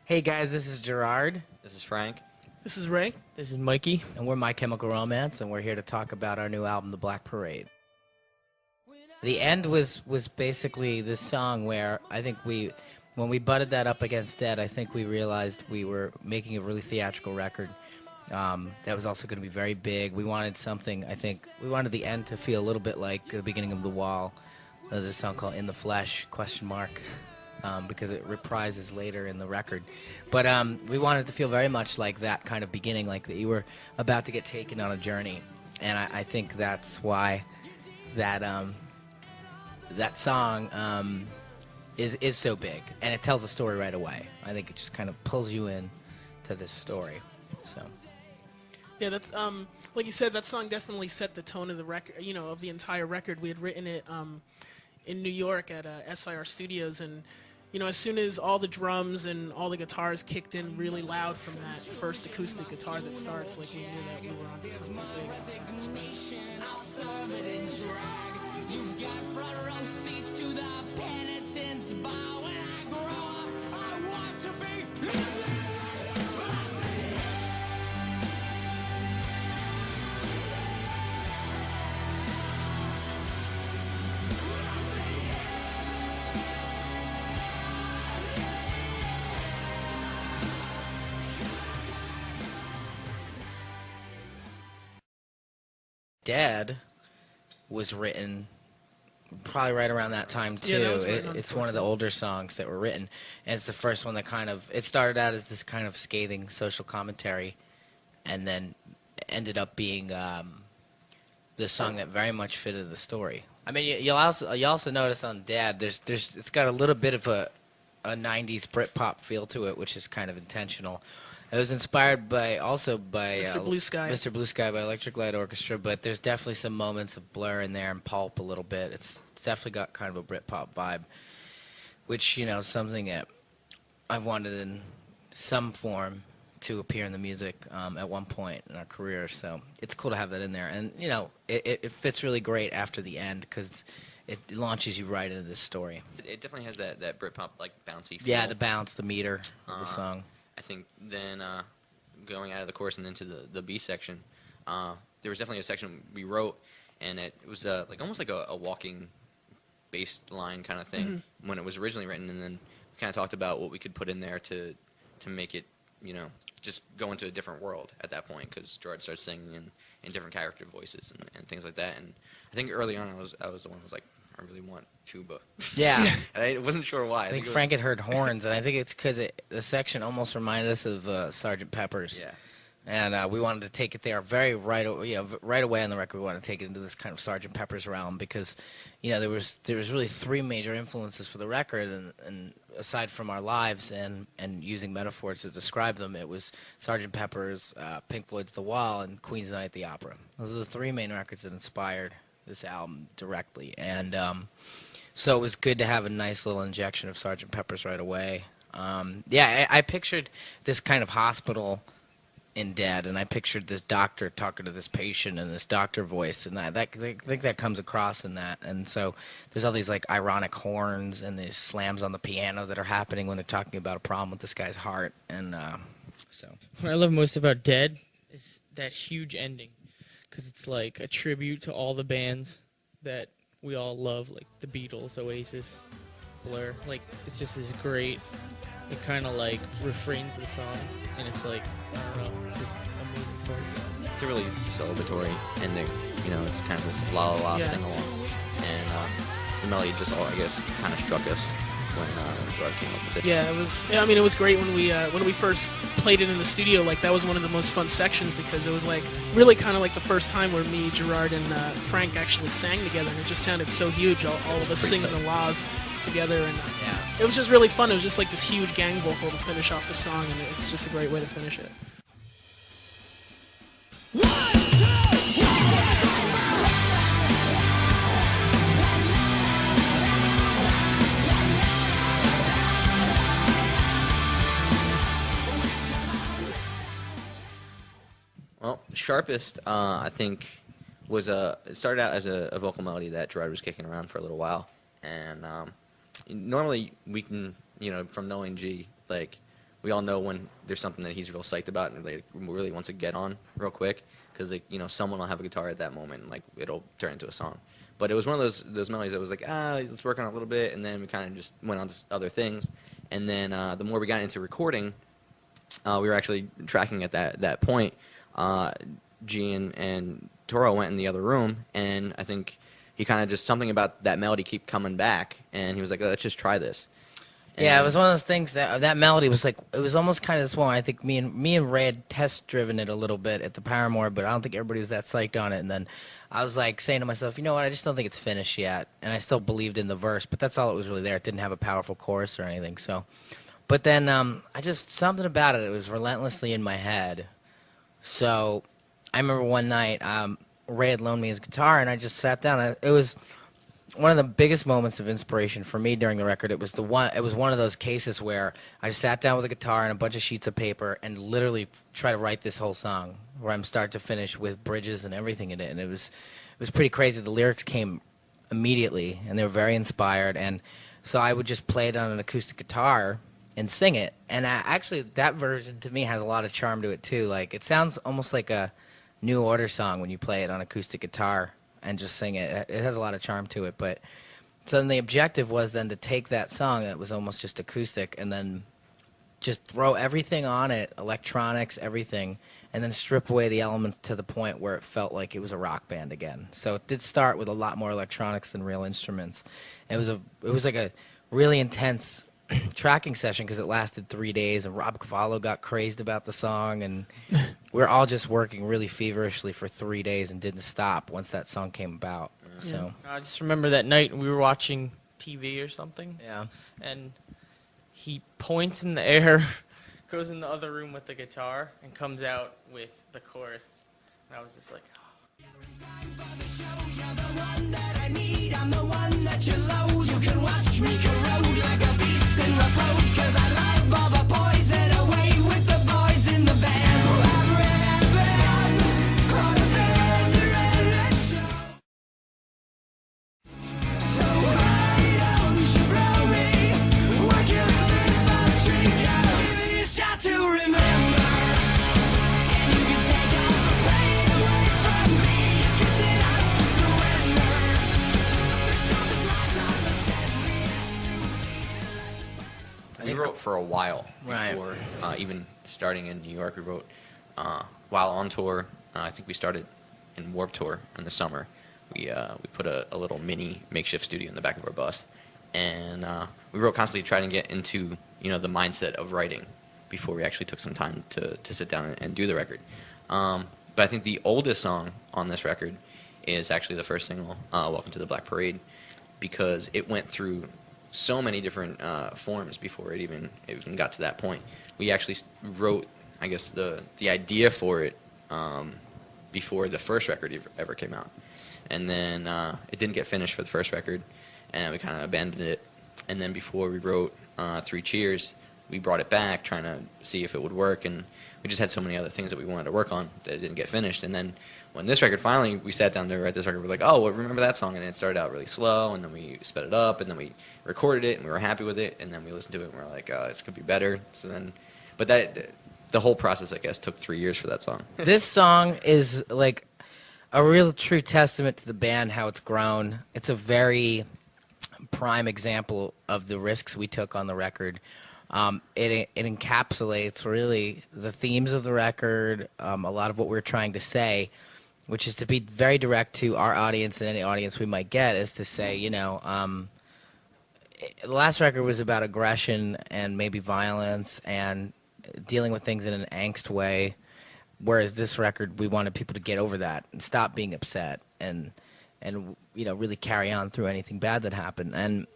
Hey guys, this is Gerard, This is Frank. This is Ray. This is Mikey. and we're My Chemical Romance, and we're here to talk about our new album, The Black Parade. The end was basically this song where I think when we butted that up against Dead, I think we realized we were making a really theatrical record that was also going to be very big. We wanted something, I think, we wanted the end to feel a little bit like the beginning of The Wall. There's a song called In the Flesh, ? Because it reprises later in the record. But we wanted it to feel very much like that kind of beginning, like that you were about to get taken on a journey. And I think that's why that that song is so big. And it tells a story right away. I think it just kind of pulls you in to this story. So. Yeah, that's like you said, that song definitely set the tone of the record. Of the entire record. We had written it in New York at SIR Studios, and as soon as all the drums and all the guitars kicked in really loud from that first acoustic guitar that starts, like we knew that we were onto something big. I'll serve it in drag. You've got front row seats to the penitence bar. When I grow up, I want to be. Dead was written probably right around that time too. Yeah, that was right on It's one of the older songs that were written, and it's the first one that it started out as this kind of scathing social commentary, and then ended up being the song that very much fitted the story. I mean, you also notice on Dead, it's got a little bit of a 90s Britpop feel to it, which is kind of intentional. It was inspired by Mr. Blue Sky. Mr. Blue Sky by Electric Light Orchestra, but there's definitely some moments of Blur in there and Pulp a little bit. It's definitely got kind of a Britpop vibe, which, is something that I've wanted in some form to appear in the music at one point in our career. So it's cool to have that in there. And, it fits really great after the end because it launches you right into this story. It definitely has that Britpop, like, bouncy feel. Yeah, the bounce, the meter of the song. I think then going out of the chorus and into the B section, there was definitely a section we wrote, and it was almost like a walking bass line kind of thing when it was originally written, and then we kind of talked about what we could put in there to make it, just go into a different world at that point, because Gerard started singing in different character voices and things like that. And I think early on I was the one who was like, I really want tuba. Yeah. And I wasn't sure why. I think Frank had heard horns, and I think it's because the section almost reminded us of Sgt. Pepper's. Yeah. And we wanted to take it there right away on the record. We wanted to take it into this kind of Sgt. Pepper's realm because, there was really three major influences for the record, and aside from our lives and using metaphors to describe them, it was Sgt. Pepper's, Pink Floyd's The Wall, and Queen's Night at the Opera. Those are the three main records that inspired this album directly, and so it was good to have a nice little injection of Sgt. Pepper's right away. I pictured this kind of hospital in Dead, and I pictured this doctor talking to this patient in this doctor voice, and I think that comes across in that. And so there's all these like ironic horns and these slams on the piano that are happening when they're talking about a problem with this guy's heart, and so. What I love most about Dead is that huge ending, because it's like a tribute to all the bands that we all love, like the Beatles, Oasis, Blur. Like, it's just this great, it kind of like refrains the song, and it's like, I don't know, it's just a moving part. It's a really celebratory ending. It's kind of this la la la sing along, and the melody just I guess kind of struck us when Gerard came up with it. Yeah, it was. Yeah, I mean, it was great when we first played it in the studio. Like, that was one of the most fun sections because it was like really kind of like the first time where me, Gerard, and Frank actually sang together, and it just sounded so huge. All of us singing the laws together, and it was just really fun. It was just like this huge gang vocal to finish off the song, and it's just a great way to finish it. Well, Sharpest, I think, it started out as a vocal melody that Gerard was kicking around for a little while, and normally we can, from knowing G, like, we all know when there's something that he's real psyched about and like really wants to get on real quick, because like someone will have a guitar at that moment and like it'll turn into a song. But it was one of those melodies that was like, let's work on it a little bit, and then we kind of just went on to other things. And then the more we got into recording, we were actually tracking at that point. G and Toro went in the other room, and I think he kind of just something about that melody keep coming back, and he was like, let's just try this. Yeah, it And- was one of those things that melody was like, it was almost kind of this one. I think me and Ray had test driven it a little bit at the Paramore, but I don't think everybody was that psyched on it. And then I was like saying to myself, you know what, I just don't think it's finished yet. And I still believed in the verse, but that's all it was really there. It didn't have a powerful chorus or anything. So, but then I just something about it. It was relentlessly in my head. So I remember one night Ray had loaned me his guitar, and I just sat down. It was one of the biggest moments of inspiration for me during the record. It was one of those cases where I just sat down with a guitar and a bunch of sheets of paper and literally try to write this whole song, where I'm start to finish with bridges and everything in it. And it was pretty crazy. The lyrics came immediately, and they were very inspired. And so I would just play it on an acoustic guitar and sing it. And actually, that version to me has a lot of charm to it too. Like, it sounds almost like a New Order song when you play it on acoustic guitar and just sing it. It has a lot of charm to it. But so then the objective was then to take that song that was almost just acoustic and then just throw everything on it, electronics, everything, and then strip away the elements to the point where it felt like it was a rock band again. So it did start with a lot more electronics than real instruments. It was like a really intense tracking session because it lasted 3 days, and Rob Cavallo got crazed about the song, and we were all just working really feverishly for 3 days and didn't stop once that song came about. So I just remember that night we were watching TV or something, yeah. and he points in the air, goes in the other room with the guitar, and comes out with the chorus. And I was just like, Time for the show, you're the one that I need. I'm the one that you loathe. You can watch me corrode like a beast in repose. Cause I love all the poison away with the boys in the band. I've really been caught up in the red show. So why don't you blow me? Work your sleep on street. I'll give you a shot to remember. And you can take all the pain away from me. Cause then I won't surrender. The sharpest lights on the set We wrote for a while Right. before even starting in New York. We wrote while on tour. I think we started in Warped Tour in the summer. We put a little mini makeshift studio in the back of our bus, and we wrote constantly trying to get into the mindset of writing before we actually took some time to sit down and do the record. But I think the oldest song on this record is actually the first single, "Welcome to the Black Parade," because it went through so many different forms before it even got to that point. We actually wrote, I guess, the idea for it before the first record ever came out. And then it didn't get finished for the first record, and we kind of abandoned it. And then before we wrote Three Cheers, we brought it back, trying to see if it would work, and we just had so many other things that we wanted to work on that it didn't get finished. And then when this record finally, we sat down to write this record, we're like, oh, well, remember that song? And it started out really slow, and then we sped it up, and then we recorded it, and we were happy with it, and then we listened to it, and we were like, oh, this could be better. So then, but the whole process, I guess, took 3 years for that song. This song is like a real true testament to the band, how it's grown. It's a very prime example of the risks we took on the record. It encapsulates really the themes of the record, a lot of what we're trying to say, which is to be very direct to our audience and any audience we might get, is to say, the last record was about aggression and maybe violence and dealing with things in an angst way, whereas this record, we wanted people to get over that and stop being upset and really carry on through anything bad that happened. And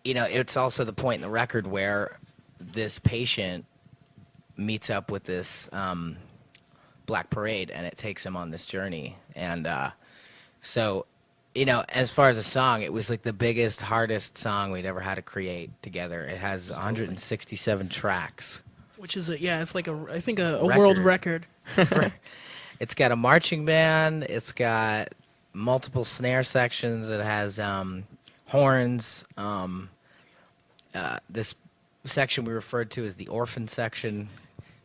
it's also the point in the record where this patient meets up with this Black Parade, and it takes him on this journey. And so, as far as a song, it was like the biggest, hardest song we'd ever had to create together. It has 167 tracks. which is it's like I think a world record. It's got a marching band. It's got multiple snare sections. It has horns. This section we referred to as the orphan section,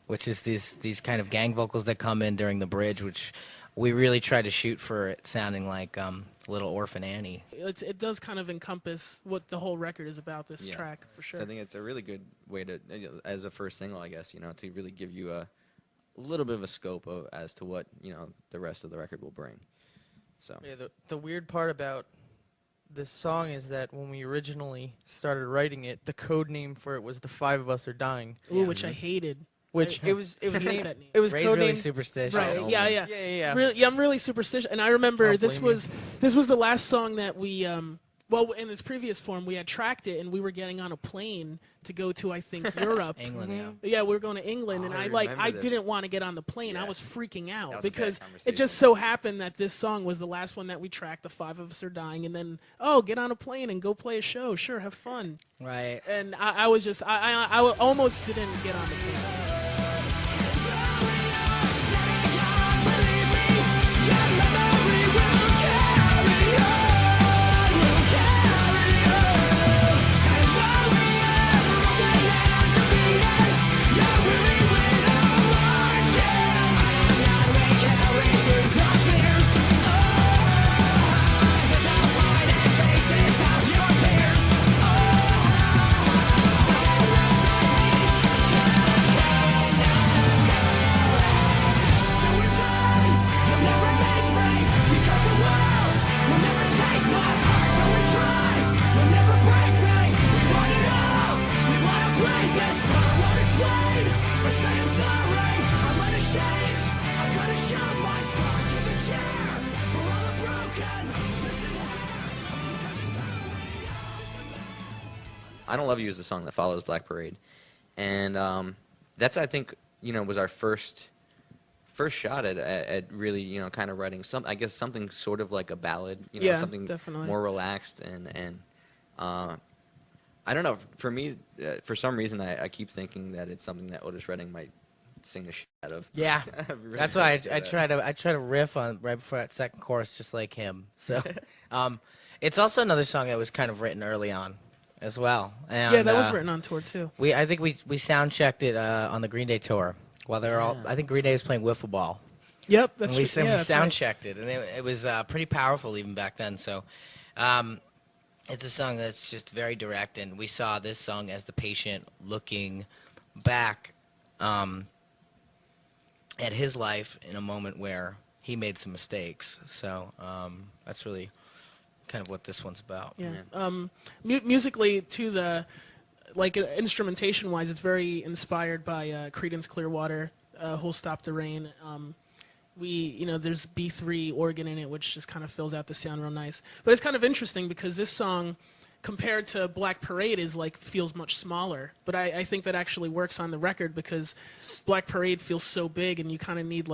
which is these kind of gang vocals that come in during the bridge, which we really try to shoot for it sounding like Little Orphan Annie. It does kind of encompass what the whole record is about. This Yeah. track for sure. So I think it's a really good way to, as a first single, I guess, to really give you a little bit of a scope of as to what the rest of the record will bring. So Yeah, the weird part about this song is that when we originally started writing it, the code name for it was "The Five of Us Are Dying," Ooh, which I hated. which I- it was I hate named. that name. It was Ray's really codenamed. superstitious. Right. Oh, Yeah. man. Yeah. Yeah. Really, yeah, I'm really superstitious, and I remember Don't this blame was the last song that we well, in its previous form we had tracked it, and we were getting on a plane to go to, I think, Europe. England, yeah. Yeah, we were going to England, and Oh, I I remember this. didn't want to get on the plane. I Yeah. was freaking out That was a bad because it conversation. just so happened that this song was the last one that we tracked. The Five of Us Are Dying, and then get on a plane and go play a show. Sure, have fun. Right. And I was just I almost didn't get on the plane. I Don't Love You is the song that follows Black Parade. And that's, I think, was our first shot at really, kind of writing something sort of like a ballad, Yeah, something definitely. more relaxed. And I don't know, for me, for some reason, I keep thinking that it's something that Otis Redding might sing the shit out of. Yeah. Really That's why think I that. try to riff on right before that second chorus, just like him. So, it's also another song that was kind of written early on, as well. And, Yeah, that was written on tour too. I think we sound checked it on the Green Day tour while they were all. I think Green Day was playing wiffle ball. Yep, And that's we true. Yeah, that's sound right. checked it, and it was pretty powerful even back then. So, it's a song that's just very direct, and we saw this song as the patient looking back at his life in a moment where he made some mistakes. So that's really kind of what this one's about. Yeah. Yeah. Musically, too, instrumentation wise, it's very inspired by Creedence Clearwater, Who'll Stop the Rain. There's B3 organ in it, which just kind of fills out the sound real nice. But it's kind of interesting because this song, compared to Black Parade, feels much smaller. But I think that actually works on the record because Black Parade feels so big, and you kind of need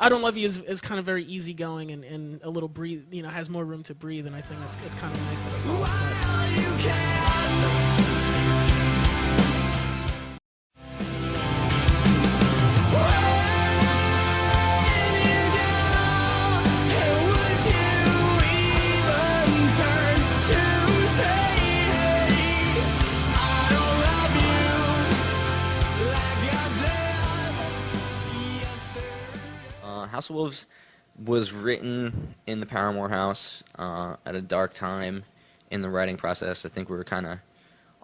I Don't Love You is kind of very easygoing and a little breathe, has more room to breathe, and I think it's kind of nice that it follows that. House of Wolves was written in the Paramore house at a dark time in the writing process. I think we were kind of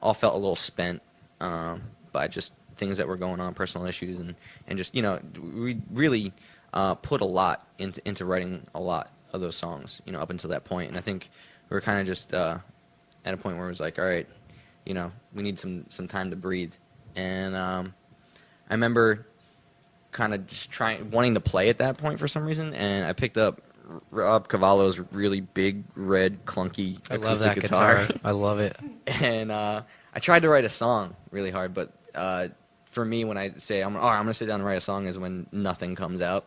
all felt a little spent by just things that were going on, personal issues, and just we really put a lot into writing a lot of those songs, up until that point. And I think we were kind of just at a point where it was like, all right, we need some time to breathe. And I remember kind of just wanting to play at that point for some reason, and I picked up Rob Cavallo's really big, red, clunky I acoustic love that guitar. I love it. And I tried to write a song really hard, but for me, when I say I'm going to sit down and write a song is when nothing comes out.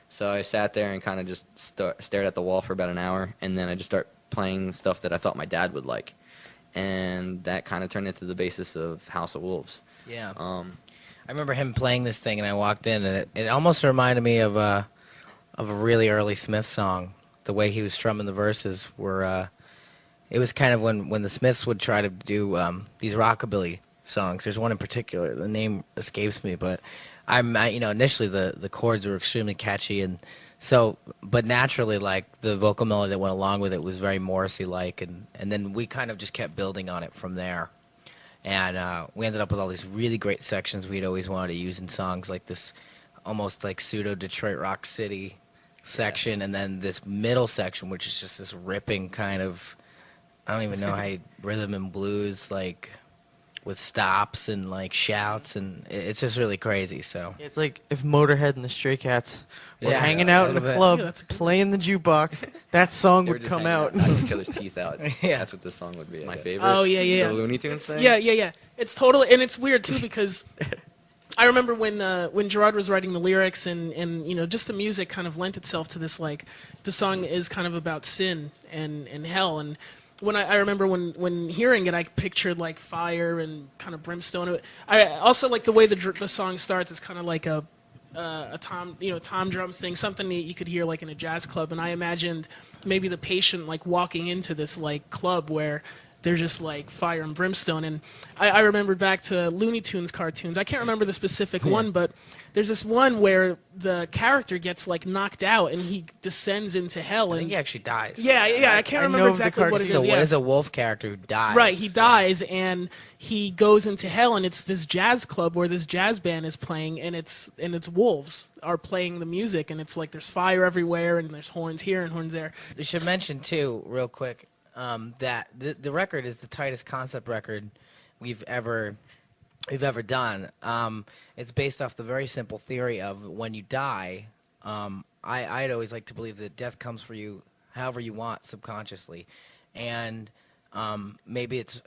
So I sat there and kind of just stared at the wall for about an hour, and then I just start playing stuff that I thought my dad would like. And that kind of turned into the basis of House of Wolves. Yeah. I remember him playing this thing, and I walked in, and it almost reminded me of a really early Smith song. The way he was strumming the verses were it was kind of when the Smiths would try to do these rockabilly songs. There's one in particular. The name escapes me, but initially the chords were extremely catchy, and so, but naturally, like the vocal melody that went along with it was very Morrissey-like, and then we kind of just kept building on it from there. And we ended up with all these really great sections we'd always wanted to use in songs, like this almost like pseudo Detroit Rock City section, and then this middle section, which is just this ripping kind of, I don't even know how rhythm and blues, like with stops and like shouts, and it's just really crazy. So It's like if Motorhead and the Stray Cats were Yeah, hanging a out in little a bit. club, Yeah, that's a good playing the jukebox, that song They were would just come hanging out. knocking each other's teeth out. Yeah. That's what this song would be. It's my guess. favorite. Oh, yeah, yeah, The yeah. Looney Tunes thing. Yeah. It's totally, and it's weird too because I remember when Gerard was writing the lyrics and just the music kind of lent itself to this, like the song is kind of about sin and hell, and when I remember when hearing it, I pictured like fire and kind of brimstone. I also like the way the song starts. It's kind of like a tom drum thing, something that you could hear like in a jazz club, and I imagined maybe the patient like walking into this like club where there's just like fire and brimstone. And I remembered back to Looney Tunes cartoons. I can't remember the specific one, but there's this one where the character gets like knocked out and he descends into hell. I And think he actually dies. yeah, I can't I remember know of the exactly what it cartoon. is. Yeah. It's a wolf character who dies. Right, he dies and he goes into hell, and it's this jazz club where this jazz band is playing, and it's wolves are playing the music, and it's like there's fire everywhere, and there's horns here and horns there. We should mention too, real quick, that the record is the tightest concept record we've ever done. It's based off the very simple theory of when you die. I'd always like to believe that death comes for you however you want subconsciously, and maybe it's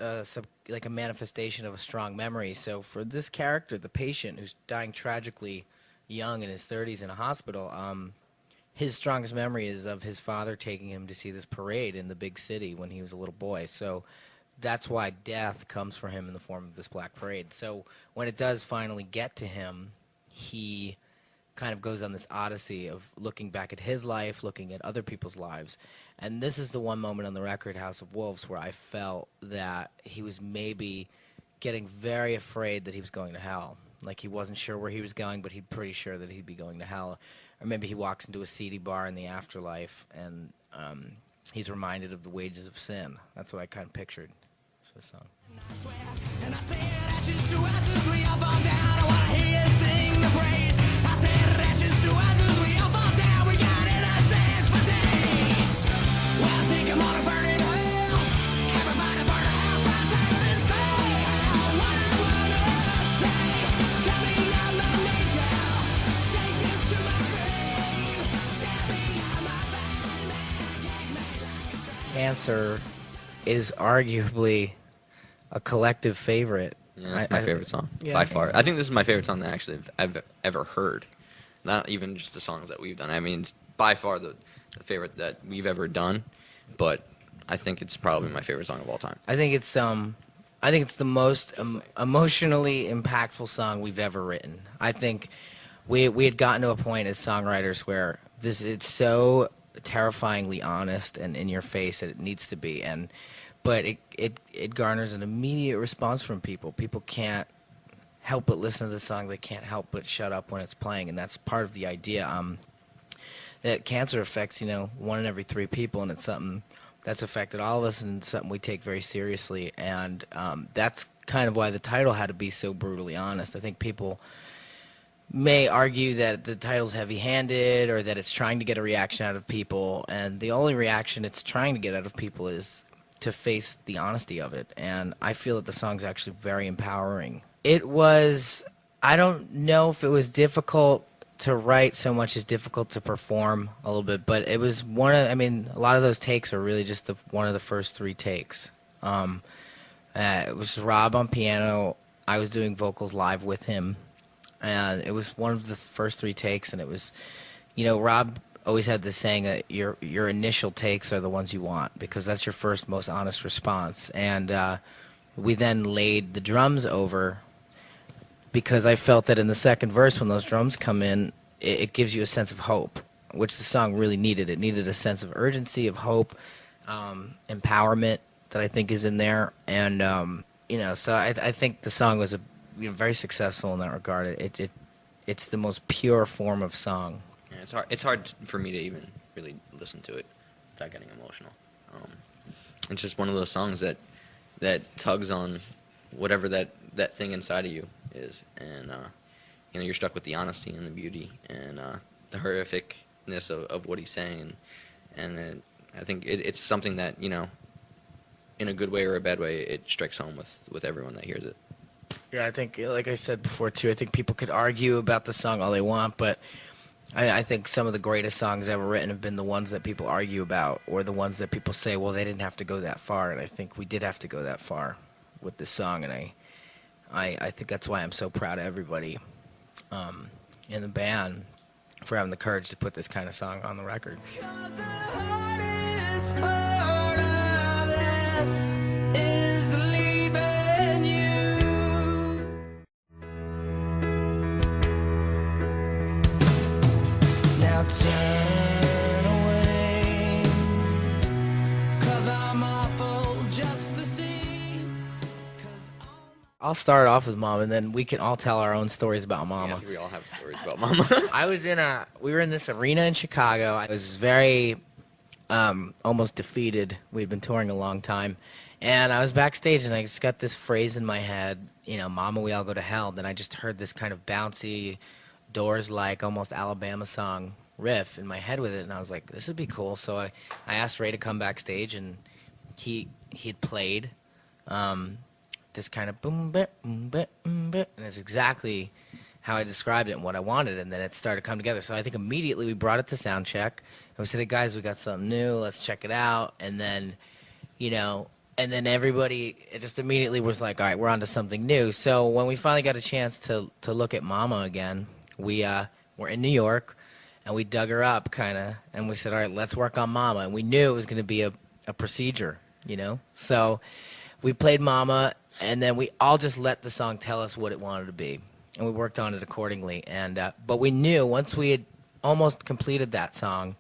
like a manifestation of a strong memory. So for this character, the patient who's dying tragically young in his 30s in a hospital, his strongest memory is of his father taking him to see this parade in the big city when he was a little boy. So that's why death comes for him in the form of this black parade. So when it does finally get to him, he kind of goes on this odyssey of looking back at his life, looking at other people's lives. And this is the one moment on the record, House of Wolves, where I felt that he was maybe getting very afraid that he was going to hell. Like he wasn't sure where he was going, but he's pretty sure that he'd be going to hell. Or maybe he walks into a seedy bar in the afterlife, and he's reminded of the wages of sin. That's what I kind of pictured. This song. And I said ashes to ashes, we all fall down. I wanna hear you sing the praise. I said ashes to ashes, we all fall down. We got in our sands for days. Well, I think I'm gonna burn in hell. Everybody burn a house right there and say what I wanna say. Tell me I'm not nature. Take this to my grave. Tell me I'm a bad man. Take me like straight. Cancer is arguably a collective favorite. Yeah, that's my favorite song Yeah. by far. I think this is my favorite song that actually I've ever heard. Not even just the songs that we've done. I mean, it's by far the favorite that we've ever done. But I think it's probably my favorite song of all time. I think it's the most emotionally impactful song we've ever written. I think we had gotten to a point as songwriters where it's so terrifyingly honest and in your face that it needs to be, but it garners an immediate response from people. People can't help but listen to the song. They can't help but shut up when it's playing, and that's part of the idea. That cancer affects 1 in every 3 people, and it's something that's affected all of us, and it's something we take very seriously. And that's kind of why the title had to be so brutally honest. I think people may argue that the title's heavy-handed or that it's trying to get a reaction out of people, and the only reaction it's trying to get out of people is to face the honesty of it. And I feel that the song's actually very empowering. It was, I don't know if it was difficult to write so much as difficult to perform a little bit, but it was a lot of those takes are really just one of the first 3 takes. It was Rob on piano. I was doing vocals live with him, and it was one of the first 3 takes, and it was, Rob always had this saying that your initial takes are the ones you want because that's your first most honest response. And we then laid the drums over because I felt that in the second verse when those drums come in, it gives you a sense of hope, which the song really needed. It needed a sense of urgency, of hope, empowerment, that I think is in there, and so I think the song was very successful in that regard. It's the most pure form of song. Yeah, it's hard for me to even really listen to it without getting emotional. It's just one of those songs that tugs on whatever that thing inside of you is, and you're struck with the honesty and the beauty and the horrificness of what he's saying, and I think it's something that, in a good way or a bad way, it strikes home with everyone that hears it. Yeah, I think, like I said before too, I think people could argue about the song all they want, but I think some of the greatest songs ever written have been the ones that people argue about, or the ones that people say, well, they didn't have to go that far, and I think we did have to go that far with this song, and I think that's why I'm so proud of everybody in the band for having the courage to put this kind of song on the record. 'Cause the hardest part of this is leaving you. Now turn away, 'cause I'm awful just to see. 'Cause I'll start off with Mom, and then we can all tell our own stories about Yeah, Mama. I think we all have stories about Mama. We were in this arena in Chicago. I was very almost defeated. We'd been touring a long time. And I was backstage, and I just got this phrase in my head, Mama, we all go to hell. Then I just heard this kind of bouncy, Doors-like, almost Alabama song riff in my head with it, and I was like, this would be cool. So I asked Ray to come backstage, and he'd played this kind of boom, bit, and it's exactly how I described it and what I wanted, and then it started to come together. So I think immediately we brought it to sound check, and we said, hey guys, we got something new, let's check it out. And then, and then everybody, it just immediately was like, all right, we're on to something new. So when we finally got a chance to look at Mama again, we were in New York, and we dug her up kind of, and we said, all right, let's work on Mama. And we knew it was going to be a procedure, So we played Mama, and then we all just let the song tell us what it wanted to be, and we worked on it accordingly. And but we knew once we had almost completed that song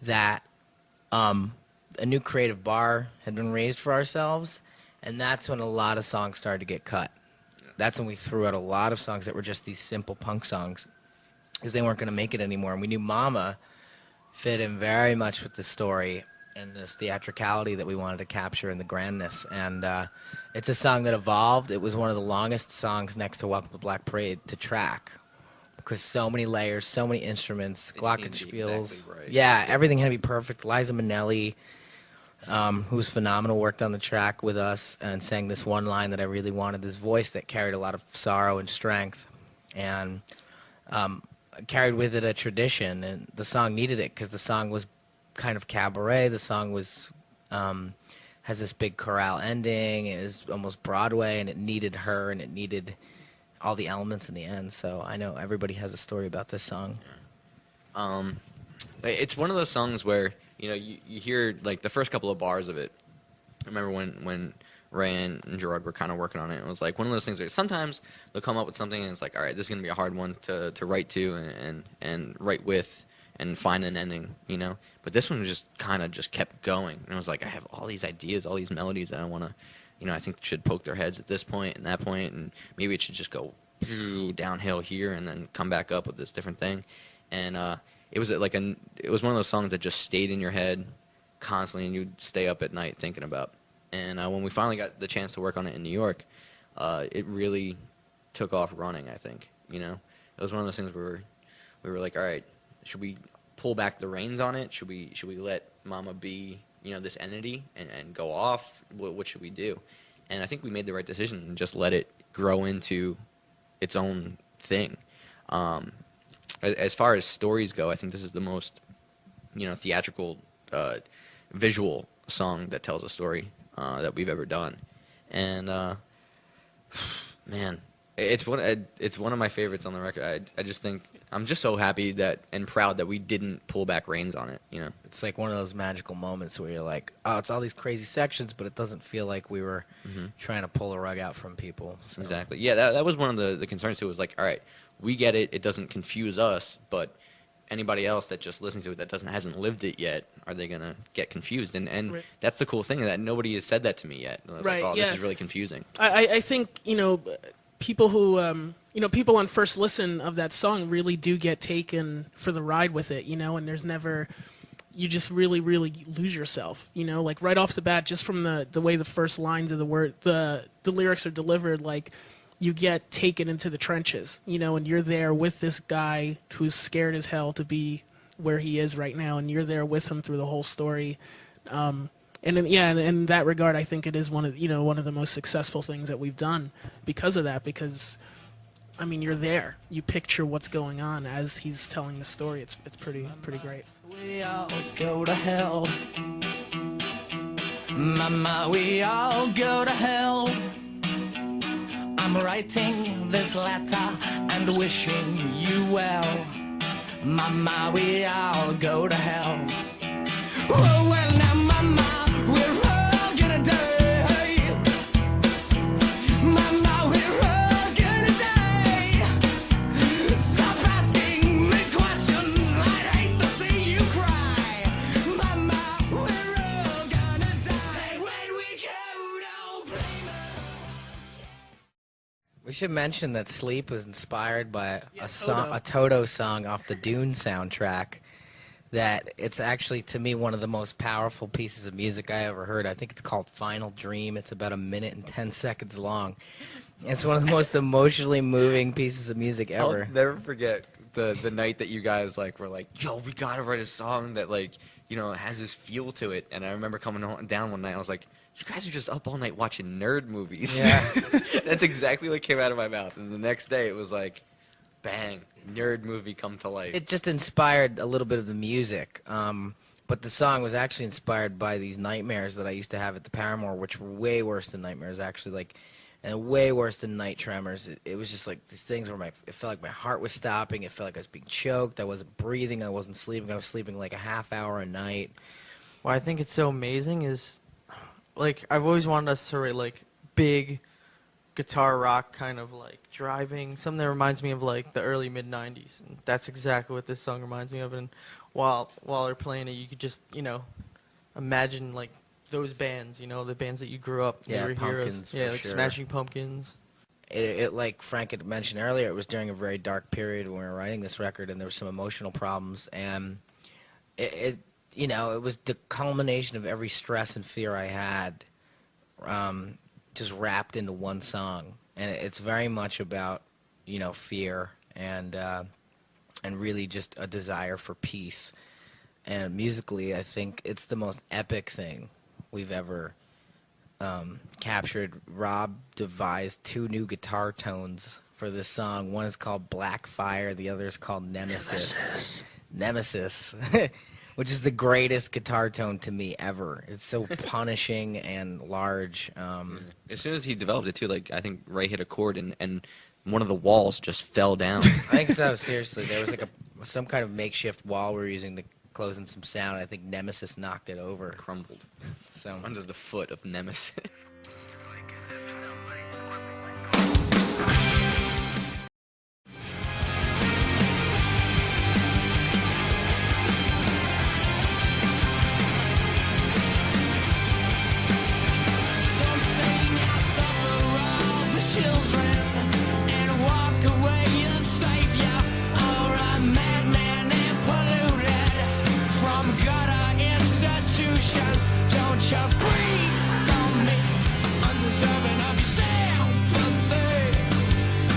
that a new creative bar had been raised for ourselves, and that's when a lot of songs started to get cut. That's when we threw out a lot of songs that were just these simple punk songs, because they weren't going to make it anymore. And we knew Mama fit in very much with the story and this theatricality that we wanted to capture and the grandness. And it's a song that evolved. It was one of the longest songs next to Welcome to Black Parade to track, because so many layers, so many instruments, It needed to be glockenspiels. exactly right. Yeah, everything had to be perfect. Liza Minnelli, who was phenomenal, worked on the track with us and sang this one line that I really wanted, this voice that carried a lot of sorrow and strength, and carried with it a tradition. And the song needed it, because the song was kind of cabaret. The song was has this big chorale ending. It is almost Broadway, and it needed her, and it needed all the elements in the end. So I know everybody has a story about this song. It's one of those songs where you hear like the first couple of bars of it. I remember when Ray and Gerard were kind of working on it. It was like one of those things where sometimes they'll come up with something and it's like, all right, this is gonna be a hard one to write to and write with and find an ending, But this one just kind of just kept going, and it was like, I have all these ideas, all these melodies that I want to, I think should poke their heads at this point and that point, and maybe it should just go downhill here and then come back up with this different thing. And it was one of those songs that just stayed in your head constantly, and you'd stay up at night thinking about. And when we finally got the chance to work on it in New York, it really took off running, I think. It was one of those things where we were like, all right, should we pull back the reins on it? Should we let Mama be, this entity and go off? What should we do? And I think we made the right decision and just let it grow into its own thing. As far as stories go, I think this is the most, theatrical, visual song that tells a story that we've ever done. And man, it's one of my favorites on the record. I just think I'm just so happy and proud that we didn't pull back reins on it. It's like one of those magical moments where you're like, oh, it's all these crazy sections, but it doesn't feel like we were trying to pull the rug out from people. So. Exactly. Yeah, that was one of the concerns too. Was like, all right, we get it. It doesn't confuse us, but anybody else that just listens to it that hasn't lived it yet, are they gonna get confused? And Right. that's the cool thing, that nobody has said that to me yet. I was Right, like, oh, yeah. this is really confusing. I think, people who, people on first listen of that song really do get taken for the ride with it, and there's never, you just really, really lose yourself, like right off the bat, just from the way the first lines of the lyrics are delivered, like you get taken into the trenches, and you're there with this guy who's scared as hell to be where he is right now, and you're there with him through the whole story. And in that regard, I think it is one of the most successful things that we've done because of that. Because, I mean, you're there. You picture what's going on as he's telling the story. It's pretty great. We all go to hell. Mama, we all go to hell. I'm writing this letter and wishing you well. Mama, we all go to hell. Oh, well, now, Mama, we're all gonna die. Mama, we're all gonna die. Stop asking me questions. I'd hate to see you cry. Mama, we're all gonna die when we go to Plymouth. We should mention that Sleep was inspired by Toto. a Toto song off the Dune soundtrack. That it's actually, to me, one of the most powerful pieces of music I ever heard. I think it's called Final Dream. It's about 1 minute and 10 seconds long. It's one of the most emotionally moving pieces of music ever. I'll never forget the night that you guys were like, yo, we gotta write a song that has this feel to it. And I remember coming down one night, I was like, you guys are just up all night watching nerd movies. Yeah. That's exactly what came out of my mouth. And the next day it was like, bang, nerd movie come to life. It just inspired a little bit of the music. But the song was actually inspired by these nightmares that I used to have at the Paramore, which were way worse than nightmares, actually, and way worse than night tremors. It was just like these things where it felt like my heart was stopping. It felt like I was being choked. I wasn't breathing. I wasn't sleeping. I was sleeping like a half hour a night. What I think it's so amazing is, I've always wanted us to write, big guitar rock kind of, driving, something that reminds me of, the early mid-'90s. And that's exactly what this song reminds me of. And while they're playing it, you could just, imagine, those bands, the bands that you grew up, Yeah, they were heroes. Pumpkins, Yeah, for like sure. Smashing Pumpkins. It like Frank had mentioned earlier, it was during a very dark period when we were writing this record, and there were some emotional problems, and it was the culmination of every stress and fear I had, just wrapped into one song. And it's very much about, fear and really just a desire for peace. And musically, I think it's the most epic thing we've ever captured. Rob devised 2 new guitar tones for this song. One is called Black Fire, the other is called Nemesis. Nemesis. Which is the greatest guitar tone to me ever. It's so punishing and large. As soon as he developed it too, I think Ray hit a chord and one of the walls just fell down. I think so, seriously. There was some kind of makeshift wall we were using to close in some sound. I think Nemesis knocked it over. Crumbled So under the foot of Nemesis. Some say now suffer all the children and walk away a savior or a madman and polluted from gutter institutions. Don't you breathe on me, undeserving of your sympathy,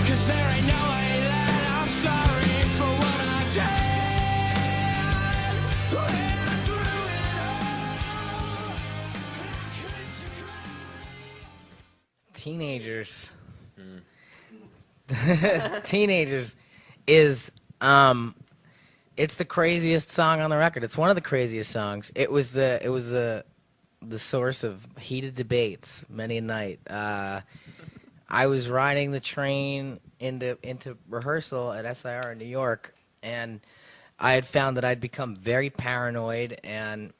'cause there ain't no way that I'm sorry for what I did. When through it all, could you cry? Teenagers. Teenagers is it's the craziest song on the record. It's one of the craziest songs. It was the source of heated debates many a night. I was riding the train into rehearsal at SIR in New York, and I had found that I'd become very paranoid and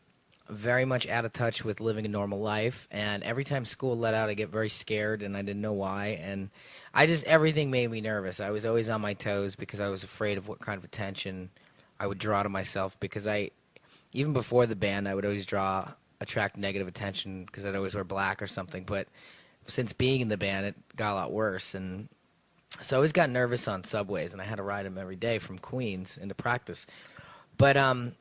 very much out of touch with living a normal life. And every time school let out, I get very scared, and I didn't know why. And everything made me nervous. I was always on my toes because I was afraid of what kind of attention I would draw to myself because even before the band, I would always attract negative attention because I'd always wear black or something. But since being in the band, it got a lot worse, and so I always got nervous on subways, and I had to ride them every day from Queens into practice. But one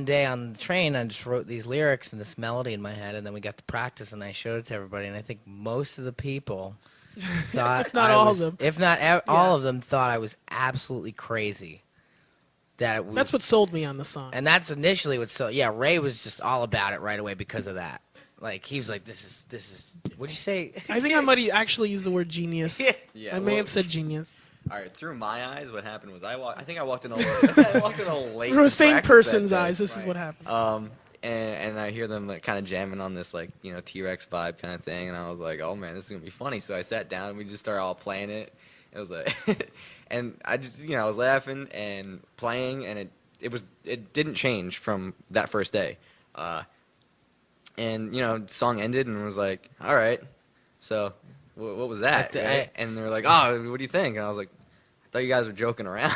day on the train, I just wrote these lyrics and this melody in my head, and then we got to practice, and I showed it to everybody, and I think most of the people thought If not all of them. if not all of them, thought I was absolutely crazy. That's what sold me on the song. And that's initially what. So yeah, Ray was just all about it right away because of that. Like he was like, "This is." What'd you say? I think I might have actually used the word genius. Yeah, I may well- have said genius. All right, through my eyes, what happened was I think I walked in a little late. Through the same practice person's that day. eyes, this is what happened. And I hear them like kind of jamming on this like T-Rex vibe kind of thing, and I was like, oh man, this is gonna be funny. So I sat down and we just started all playing it. It was like, and I just I was laughing and playing, and it didn't change from that first day. And the song ended and was like, all right, so what was that? Right? And they were like, oh, what do you think? And I was like, I thought you guys were joking around.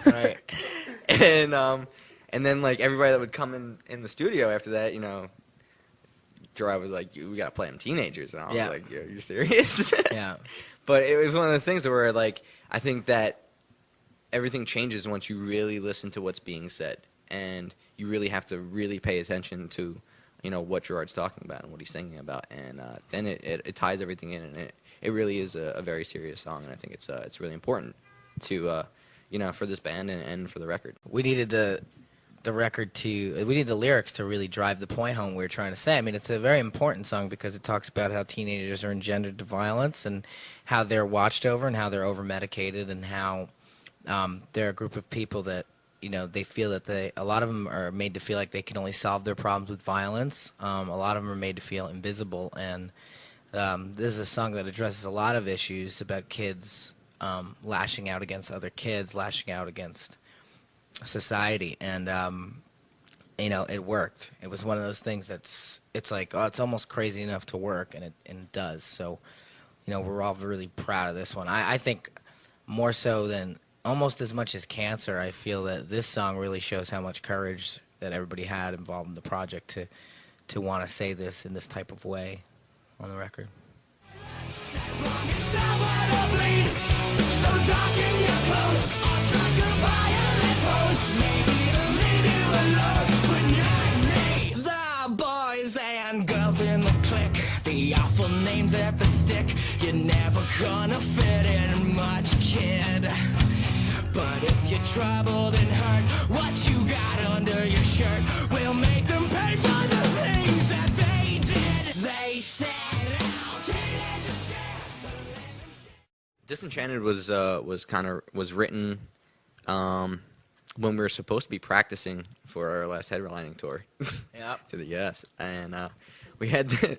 Right. And then like everybody that would come in the studio after that, Gerard was like, we gotta play them teenagers, and I was Yeah. like, you're serious? Yeah. But it was one of those things where like I think that everything changes once you really listen to what's being said, and you really have to really pay attention to what Gerard's talking about and what he's singing about, and then it ties everything in, and it really is a very serious song, and I think it's really important to for this band and for the record. We needed the lyrics to really drive the point home we were trying to say. I mean, it's a very important song because it talks about how teenagers are engendered to violence and how they're watched over and how they're over medicated and how they're a group of people that they feel that a lot of them are made to feel like they can only solve their problems with violence. A lot of them are made to feel invisible, and this is a song that addresses a lot of issues about kids lashing out against other kids, lashing out against society, and it worked. It was one of those things it's like, oh, it's almost crazy enough to work, and it does. So we're all really proud of this one. I think more so than almost as much as Cancer, I feel that this song really shows how much courage that everybody had involved in the project to want to say this in this type of way on the record. As long as someone will bleed, so dark in your clothes, I'll strike a violent pose. Maybe it'll leave you alone, but not me. The boys and girls in the clique, the awful names at the stick. You're never gonna fit in much, kid. But if you're troubled and hurt, what you got under your shirt will make them pay for the things that they did. They said, "Oh, teenagers scared." Disenchanted was written when we were supposed to be practicing for our last headlining tour. Yep. To the US, and we hadn't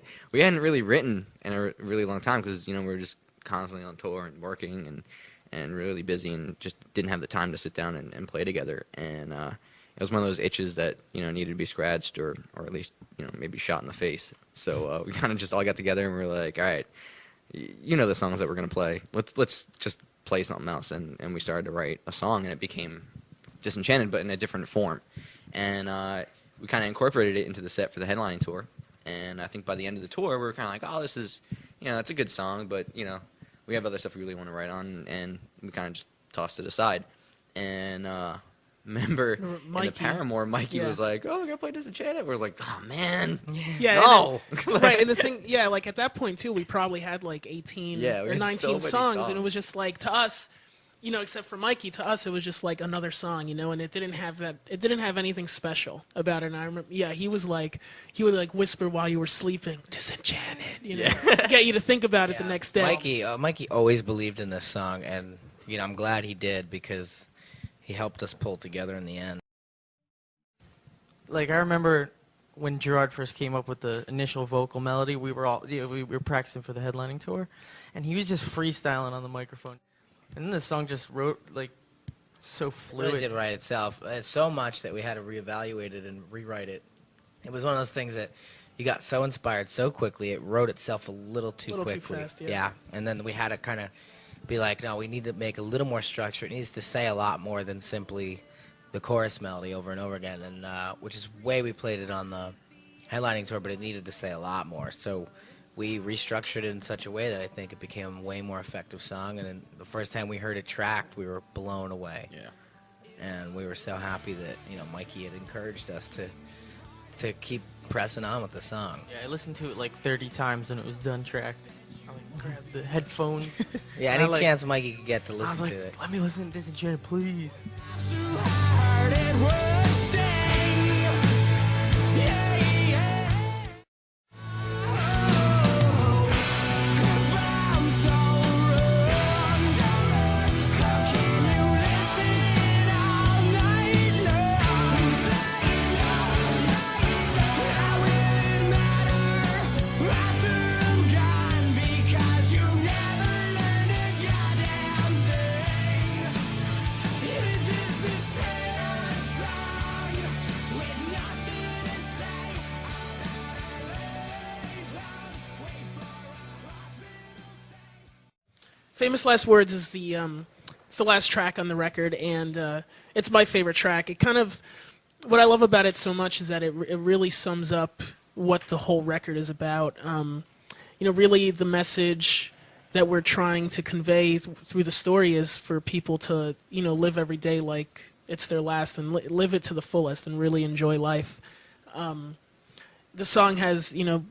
really written in a really long time because we were just constantly on tour and working and really busy and just didn't have the time to sit down and play together, and it was one of those itches that needed to be scratched or at least maybe shot in the face. So we kind of just all got together and we were like, all right, the songs that we're gonna play, let's just play something else, and we started to write a song, and it became Disenchanted but in a different form, and we kind of incorporated it into the set for the headlining tour. And I think by the end of the tour we were kind of like, oh, this is it's a good song, but we have other stuff we really want to write on, and we kind of just tossed it aside. And remember in the Mikey. Paramore, Mikey was like, oh, we're going to play Disenchanted. We was like, oh, man, Yeah, no. Right, and the thing, like at that point too, we probably had like 18 Yeah, we or had 19 so many songs, and it songs. was just like to us, except for Mikey, to us it was just like another song, and it didn't have anything special about it. And I remember, he would whisper while you were sleeping, Disenchanted, get you to think about it the next day. Mikey always believed in this song, and I'm glad he did because he helped us pull together in the end. Like I remember when Gerard first came up with the initial vocal melody, we were all we were practicing for the headlining tour, and he was just freestyling on the microphone. And then the song just wrote like so It fluid. really did write itself. It's so much that we had to reevaluate it and rewrite it. It was one of those things that you got so inspired so quickly, it wrote itself a little too Little too quickly. fast, yeah. And then we had to kind of be like, no, we need to make a little more structure. It needs to say a lot more than simply the chorus melody over and over again, and which is the way we played it on the headlining tour, but it needed to say a lot more. So we restructured it in such a way that I think it became a way more effective song, and then the first time we heard it tracked, we were blown away. Yeah. And we were so happy that, you know, Mikey had encouraged us to keep pressing on with the song. Yeah, I listened to it like 30 times when it was done tracked. I like grabbed the headphones. Yeah, And I, any like- chance Mikey could get to I was listen like, to it. let me listen to Disenchanted, please. hard it would sting. Yeah, yeah. If I'm so wrong, how can you listen all night long? How will it matter after I'm gone? Because you never learned a goddamn thing. It is the same song with nothing to say. Famous Last Words is it's the last track on the record, and it's my favorite track. It kind of, what I love about it so much is that it really sums up what the whole record is about. You know, really the message that we're trying to convey through the story is for people to, you know, live every day like it's their last, and live it to the fullest and really enjoy life. The song has, you know,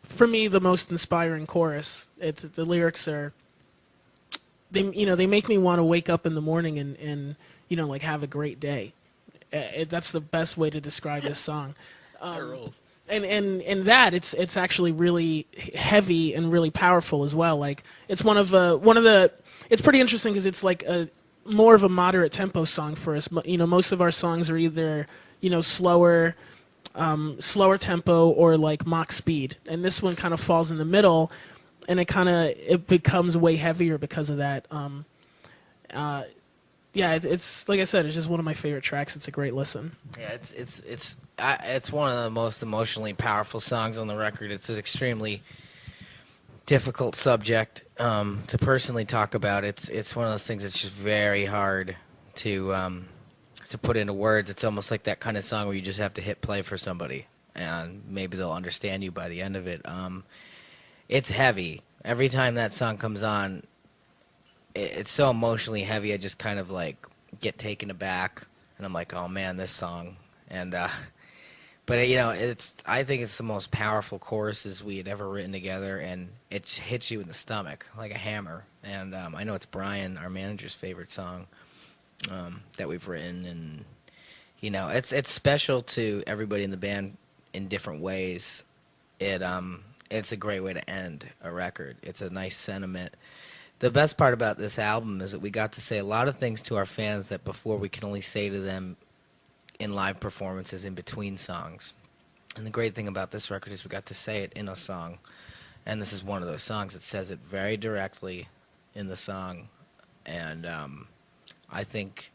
for me, the most inspiring chorus. The lyrics are, they make me want to wake up in the morning and you know, like, have a great day. That's the best way to describe this song. And that it's actually really heavy and really powerful as well. Like, it's one of the it's pretty interesting because it's like more of a moderate tempo song for us. You know, most of our songs are either, you know, slower tempo or like Mach speed, and this one kind of falls in the middle, and it becomes way heavier because of that. Yeah, it's like I said, it's just one of my favorite tracks. It's a great listen. Yeah, it's one of the most emotionally powerful songs on the record. It's an extremely difficult subject to personally talk about. It's one of those things that's just very hard to put into words. It's almost like that kind of song where you just have to hit play for somebody, and maybe they'll understand you by the end of it. It's heavy. Every time that song comes on, it's so emotionally heavy. I just kind of like get taken aback, and I'm like, oh man, this song. And but you know, I think it's the most powerful choruses we had ever written together, and it hits you in the stomach like a hammer. And I know it's Brian, our manager's favorite song that we've written, and you know, it's special to everybody in the band in different ways. It's a great way to end a record. It's a nice sentiment. The best part about this album is that we got to say a lot of things to our fans that before we could only say to them in live performances in between songs. And the great thing about this record is we got to say it in a song. And this is one of those songs that says it very directly in the song. And I think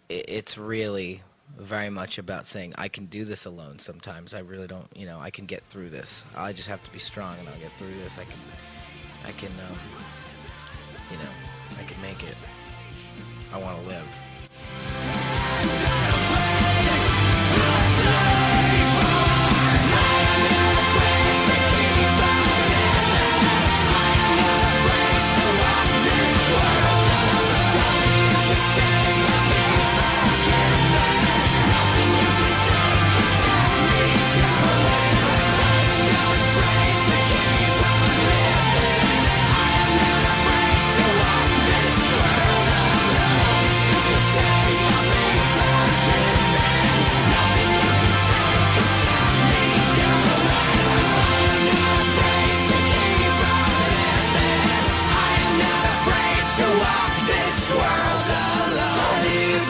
it's really very much about saying, I can do this alone sometimes. I really don't, you know, I can get through this. I just have to be strong and I'll get through this. I can you know, I can make it. I want to live.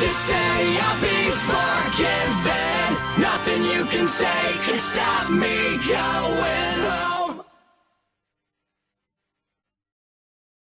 Stay, I'll be forgiven. Nothing you can say can stop me going home.